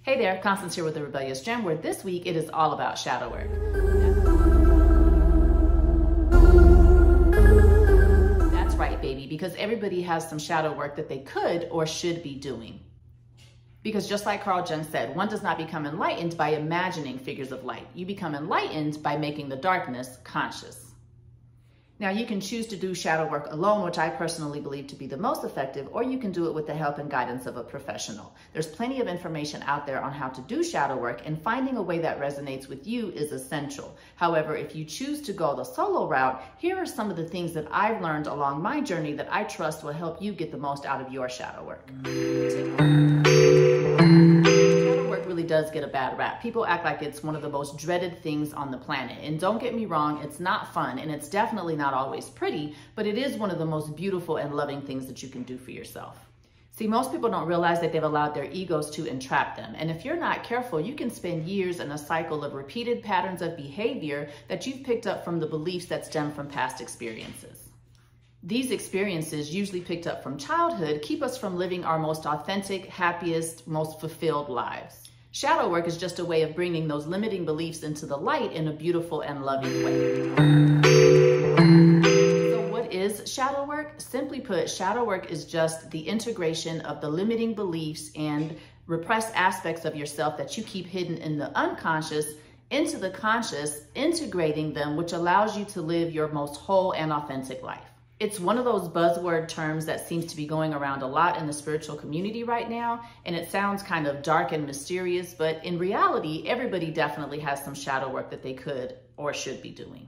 Hey there, Constance here with the Rebellious Gem, where this week it is all about shadow work. That's right, baby, because everybody has some shadow work that they could or should be doing. Because just like Carl Jung said, one does not become enlightened by imagining figures of light. You become enlightened by making the darkness conscious. Now, you can choose to do shadow work alone, which I personally believe to be the most effective, or you can do it with the help and guidance of a professional. There's plenty of information out there on how to do shadow work, and finding a way that resonates with you is essential. However, if you choose to go the solo route, here are some of the things that I've learned along my journey that I trust will help you get the most out of your shadow work. Shadow work really does get a bad rap. People act like it's one of the most dreaded things on the planet. And don't get me wrong, it's not fun, and it's definitely not always pretty, but it is one of the most beautiful and loving things that you can do for yourself. See, most people don't realize that they've allowed their egos to entrap them. And if you're not careful, you can spend years in a cycle of repeated patterns of behavior that you've picked up from the beliefs that stem from past experiences. These experiences, usually picked up from childhood, keep us from living our most authentic, happiest, most fulfilled lives. Shadow work is just a way of bringing those limiting beliefs into the light in a beautiful and loving way. So what is shadow work? Simply put, shadow work is just the integration of the limiting beliefs and repressed aspects of yourself that you keep hidden in the unconscious into the conscious, integrating them, which allows you to live your most whole and authentic life. It's one of those buzzword terms that seems to be going around a lot in the spiritual community right now, and it sounds kind of dark and mysterious, but in reality, everybody definitely has some shadow work that they could or should be doing.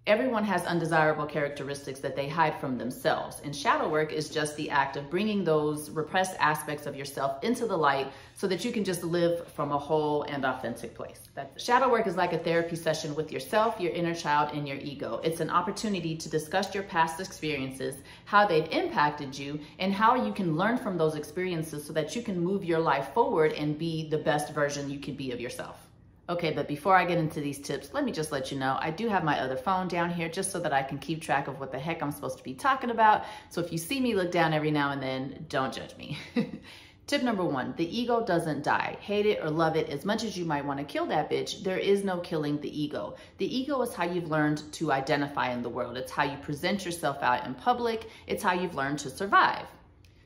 Everyone has undesirable characteristics that they hide from themselves, and shadow work is just the act of bringing those repressed aspects of yourself into the light so that you can just live from a whole and authentic place. Shadow work is like a therapy session with yourself, your inner child, and your ego. It's an opportunity to discuss your past experiences, how they've impacted you, and how you can learn from those experiences so that you can move your life forward and be the best version you can be of yourself. Okay, but before I get into these tips, let me just let you know, I do have my other phone down here just so that I can keep track of what the heck I'm supposed to be talking about. So if you see me look down every now and then, don't judge me. Tip number 1, the ego doesn't die. Hate it or love it as much as you might want to kill that bitch, there is no killing the ego. The ego is how you've learned to identify in the world. It's how you present yourself out in public. It's how you've learned to survive.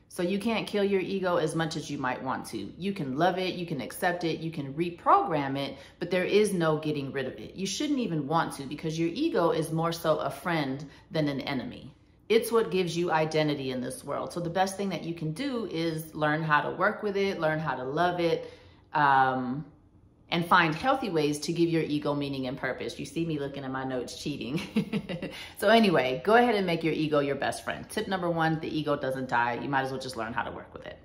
So you can't kill your ego as much as you might want to. You can love it, you can accept it, you can reprogram it, but there is no getting rid of it. You shouldn't even want to, because your ego is more so a friend than an enemy. It's what gives you identity in this world. So the best thing that you can do is learn how to work with it, learn how to love it, and find healthy ways to give your ego meaning and purpose. You see me looking at my notes cheating. So anyway, go ahead and make your ego your best friend. Tip number 1, the ego doesn't die. You might as well just learn how to work with it.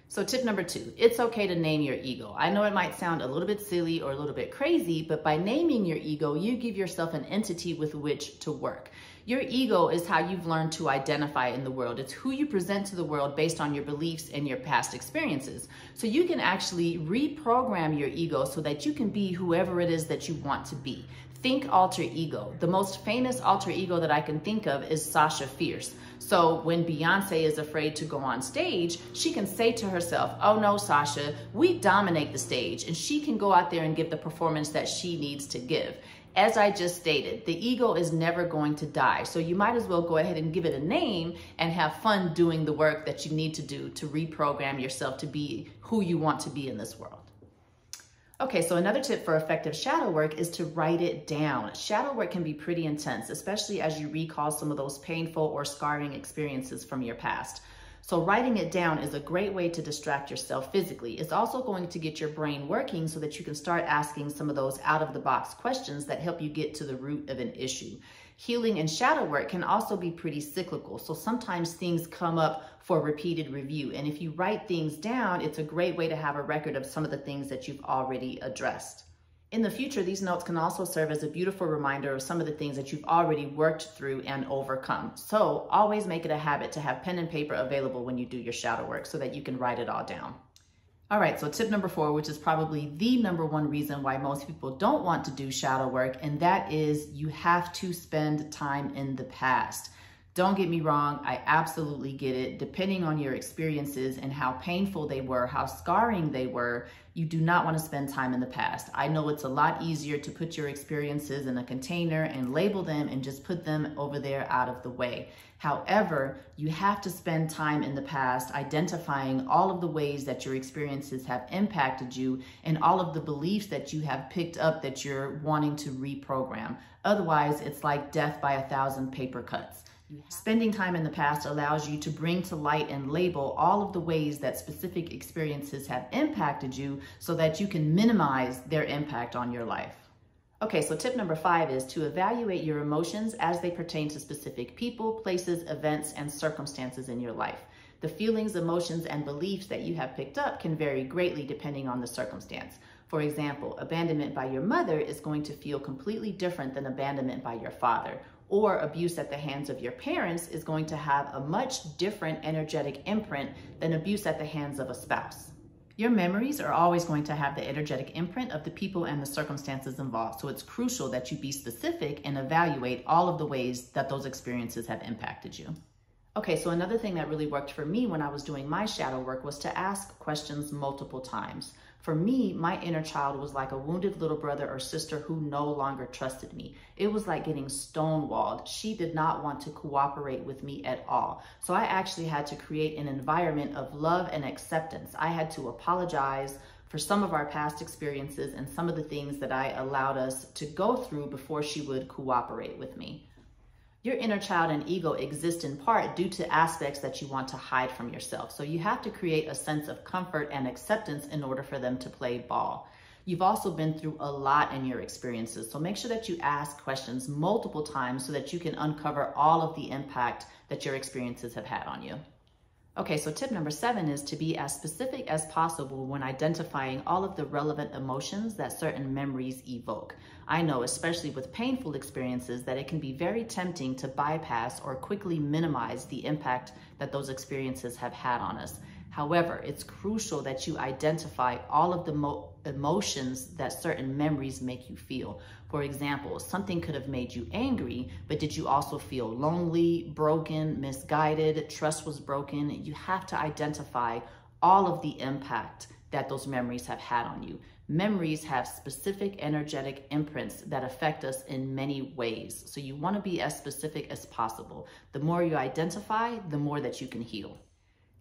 So tip number 2, it's okay to name your ego. I know it might sound a little bit silly or a little bit crazy, but by naming your ego, you give yourself an entity with which to work. Your ego is how you've learned to identify in the world. It's who you present to the world based on your beliefs and your past experiences. So you can actually reprogram your ego so that you can be whoever it is that you want to be. Think alter ego. The most famous alter ego that I can think of is Sasha Fierce. So when Beyonce is afraid to go on stage, she can say to herself, oh no, Sasha, we dominate the stage, and she can go out there and give the performance that she needs to give. As I just stated, the ego is never going to die. So you might as well go ahead and give it a name and have fun doing the work that you need to do to reprogram yourself to be who you want to be in this world. Okay, so another tip for effective shadow work is to write it down. Shadow work can be pretty intense, especially as you recall some of those painful or scarring experiences from your past. So writing it down is a great way to distract yourself physically. It's also going to get your brain working so that you can start asking some of those out-of-the-box questions that help you get to the root of an issue. Healing and shadow work can also be pretty cyclical. So sometimes things come up for repeated review. And if you write things down, it's a great way to have a record of some of the things that you've already addressed. In the future, these notes can also serve as a beautiful reminder of some of the things that you've already worked through and overcome. So always make it a habit to have pen and paper available when you do your shadow work so that you can write it all down. All right, so tip number 4, which is probably the number 1 reason why most people don't want to do shadow work, and that is you have to spend time in the past. Don't get me wrong, I absolutely get it. Depending on your experiences and how painful they were, how scarring they were, you do not want to spend time in the past. I know it's a lot easier to put your experiences in a container and label them and just put them over there out of the way. However, you have to spend time in the past identifying all of the ways that your experiences have impacted you and all of the beliefs that you have picked up that you're wanting to reprogram. Otherwise, it's like death by 1,000 paper cuts. Spending time in the past allows you to bring to light and label all of the ways that specific experiences have impacted you so that you can minimize their impact on your life. Okay, so tip number 5 is to evaluate your emotions as they pertain to specific people, places, events, and circumstances in your life. The feelings, emotions, and beliefs that you have picked up can vary greatly depending on the circumstance. For example, abandonment by your mother is going to feel completely different than abandonment by your father. Or abuse at the hands of your parents is going to have a much different energetic imprint than abuse at the hands of a spouse. Your memories are always going to have the energetic imprint of the people and the circumstances involved. So it's crucial that you be specific and evaluate all of the ways that those experiences have impacted you. Okay, so another thing that really worked for me when I was doing my shadow work was to ask questions multiple times. For me, my inner child was like a wounded little brother or sister who no longer trusted me. It was like getting stonewalled. She did not want to cooperate with me at all. So I actually had to create an environment of love and acceptance. I had to apologize for some of our past experiences and some of the things that I allowed us to go through before she would cooperate with me. Your inner child and ego exist in part due to aspects that you want to hide from yourself. So you have to create a sense of comfort and acceptance in order for them to play ball. You've also been through a lot in your experiences. So make sure that you ask questions multiple times so that you can uncover all of the impact that your experiences have had on you. Okay, so tip number 7 is to be as specific as possible when identifying all of the relevant emotions that certain memories evoke. I know, especially with painful experiences, that it can be very tempting to bypass or quickly minimize the impact that those experiences have had on us. However, it's crucial that you identify all of the emotions that certain memories make you feel. For example, something could have made you angry, but did you also feel lonely, broken, misguided, trust was broken? You have to identify all of the impact that those memories have had on you. Memories have specific energetic imprints that affect us in many ways. So you want to be as specific as possible. The more you identify, the more that you can heal.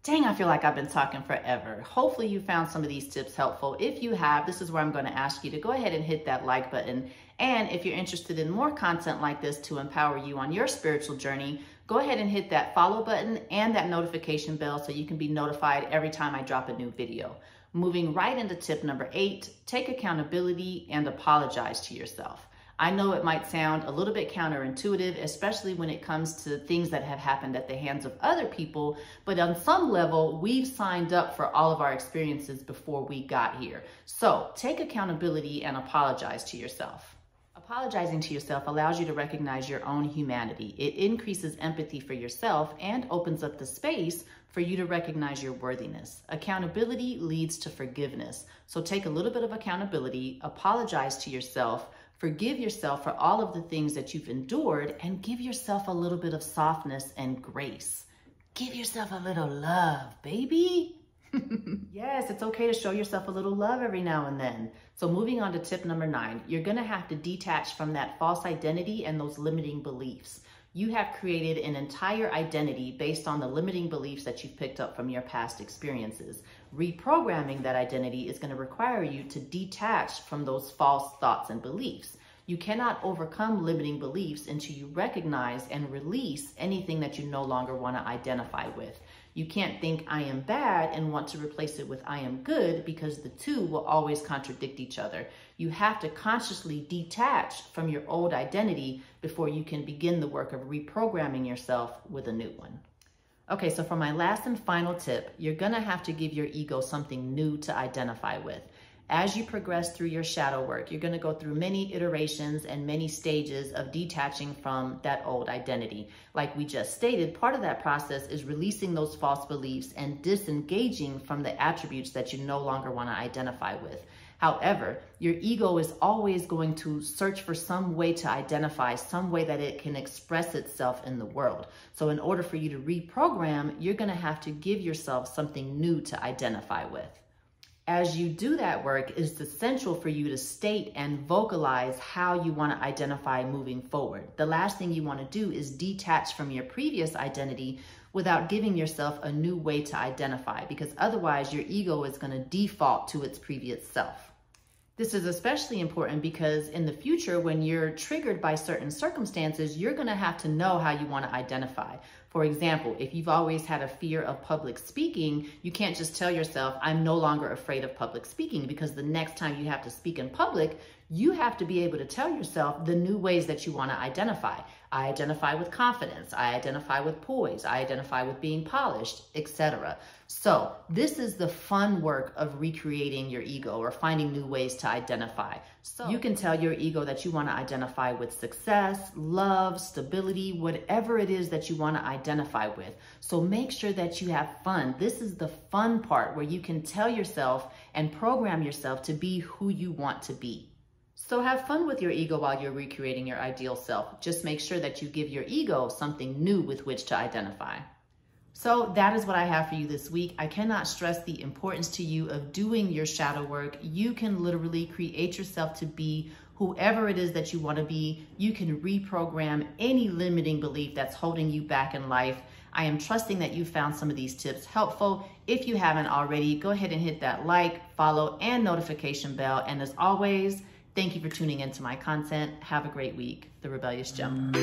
Dang, I feel like I've been talking forever. Hopefully you found some of these tips helpful. If you have, this is where I'm going to ask you to go ahead and hit that like button. And if you're interested in more content like this to empower you on your spiritual journey, go ahead and hit that follow button and that notification bell so you can be notified every time I drop a new video. Moving right into tip number 8, take accountability and apologize to yourself. I know it might sound a little bit counterintuitive, especially when it comes to things that have happened at the hands of other people, but on some level, we've signed up for all of our experiences before we got here. So take accountability and apologize to yourself. Apologizing to yourself allows you to recognize your own humanity. It increases empathy for yourself and opens up the space for you to recognize your worthiness. Accountability leads to forgiveness. So take a little bit of accountability, apologize to yourself, forgive yourself for all of the things that you've endured, and give yourself a little bit of softness and grace. Give yourself a little love, baby. Yes, it's okay to show yourself a little love every now and then. So moving on to tip number 9, you're gonna have to detach from that false identity and those limiting beliefs. You have created an entire identity based on the limiting beliefs that you've picked up from your past experiences. Reprogramming that identity is going to require you to detach from those false thoughts and beliefs. You cannot overcome limiting beliefs until you recognize and release anything that you no longer want to identify with. You can't think I am bad and want to replace it with I am good, because the two will always contradict each other. You have to consciously detach from your old identity before you can begin the work of reprogramming yourself with a new one. Okay, so for my last and final tip, you're gonna have to give your ego something new to identify with. As you progress through your shadow work, you're going to go through many iterations and many stages of detaching from that old identity. Like we just stated, part of that process is releasing those false beliefs and disengaging from the attributes that you no longer want to identify with. However, your ego is always going to search for some way to identify, some way that it can express itself in the world. So in order for you to reprogram, you're going to have to give yourself something new to identify with. As you do that work, it's essential for you to state and vocalize how you want to identify moving forward. The last thing you want to do is detach from your previous identity without giving yourself a new way to identify, because otherwise your ego is going to default to its previous self. This is especially important because in the future, when you're triggered by certain circumstances, you're going to have to know how you want to identify. For example, if you've always had a fear of public speaking, you can't just tell yourself, I'm no longer afraid of public speaking, because the next time you have to speak in public, you have to be able to tell yourself the new ways that you want to identify. I identify with confidence. I identify with poise. I identify with being polished, etc. So this is the fun work of recreating your ego or finding new ways to identify. So you can tell your ego that you want to identify with success, love, stability, whatever it is that you want to identify with. So make sure that you have fun. This is the fun part where you can tell yourself and program yourself to be who you want to be. So have fun with your ego while you're recreating your ideal self. Just make sure that you give your ego something new with which to identify. So that is what I have for you this week. I cannot stress the importance to you of doing your shadow work. You can literally create yourself to be whoever it is that you want to be. You can reprogram any limiting belief that's holding you back in life. I am trusting that you found some of these tips helpful. If you haven't already, go ahead and hit that like, follow, and notification bell. And as always, thank you for tuning into my content. Have a great week. The Rebellious Jump.